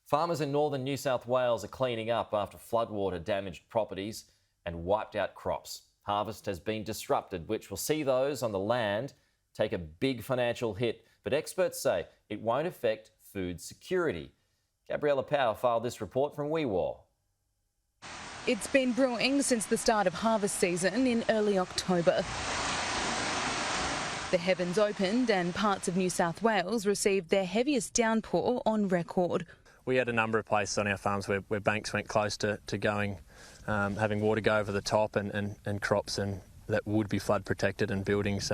Farmers in northern New South Wales are cleaning up after floodwater damaged properties and wiped out crops. Harvest has been disrupted, which will see those on the land take a big financial hit. But experts say it won't affect food security. Gabriella Power filed this report from Wee Waa. It's been brewing since the start of harvest season in early October. The heavens opened and parts of New South Wales received their heaviest downpour on record. We had a number of places on our farms where banks went close to going, having water go over the top and crops that would be flood protected and buildings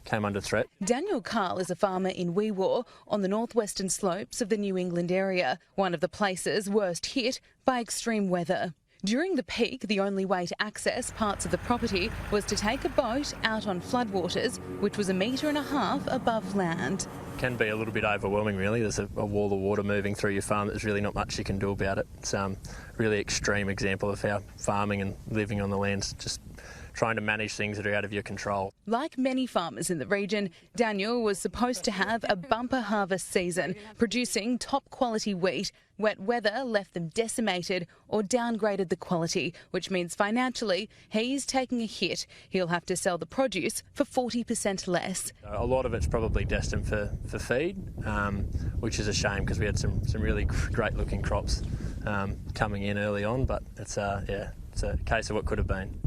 came under threat. Daniel Carl is a farmer in Wee Waa on the northwestern slopes of the New England area, one of the places worst hit by extreme weather. During the peak, the only way to access parts of the property was to take a boat out on floodwaters, which was 1.5 metres above land. It can be a little bit overwhelming, really. There's a wall of water moving through your farm. There's really not much you can do about it. It's a really extreme example of how farming and living on the land's just trying to manage things that are out of your control. Like many farmers in the region, Daniel was supposed to have a bumper harvest season, producing top quality wheat. Wet weather left them decimated or downgraded the quality, which means financially he's taking a hit. He'll have to sell the produce for 40% less. A lot of it's probably destined for feed, which is a shame because we had some really great looking crops coming in early on, but it's a case of what could have been.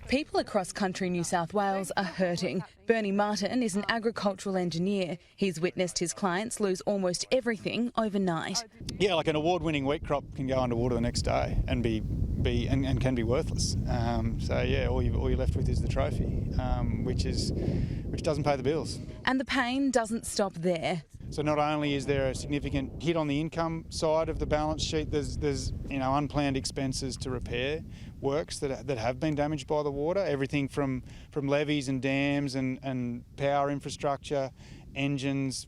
People across country New South Wales are hurting. Bernie Martin is an agricultural engineer. He's witnessed his clients lose almost everything overnight. Yeah, like an award-winning wheat crop can go underwater the next day and and can be worthless. So yeah, all you're left with is the trophy, which doesn't pay the bills. And the pain doesn't stop there. So not only is there a significant hit on the income side of the balance sheet, there's unplanned expenses to repair works that have been damaged by the water. Everything from levees and dams and power infrastructure, engines,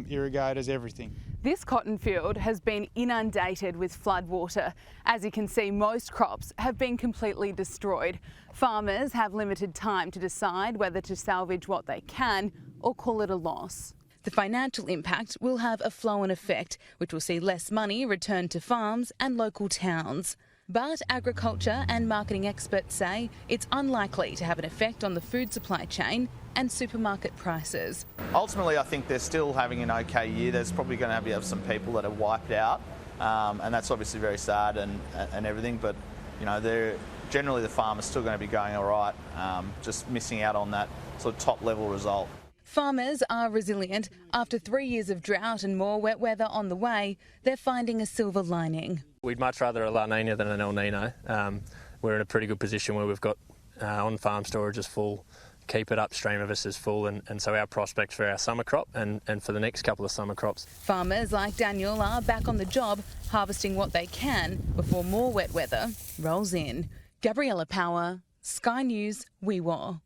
irrigators, everything. This cotton field has been inundated with floodwater. As you can see, most crops have been completely destroyed. Farmers have limited time to decide whether to salvage what they can or call it a loss. The financial impact will have a flow-on effect, which will see less money returned to farms and local towns. But agriculture and marketing experts say it's unlikely to have an effect on the food supply chain and supermarket prices. Ultimately, I think they're still having an okay year. There's probably going to be some people that are wiped out, and that's obviously very sad and everything. But generally the farmer's still going to be going all right, just missing out on that sort of top level result. Farmers are resilient. After 3 years of drought and more wet weather on the way, they're finding a silver lining. We'd much rather a La Nina than an El Nino. We're in a pretty good position where we've got on-farm storage is full, keep it upstream of us is full, and so our prospects for our summer crop and for the next couple of summer crops. Farmers like Daniel are back on the job, harvesting what they can before more wet weather rolls in. Gabriella Power, Sky News, Wee Waa.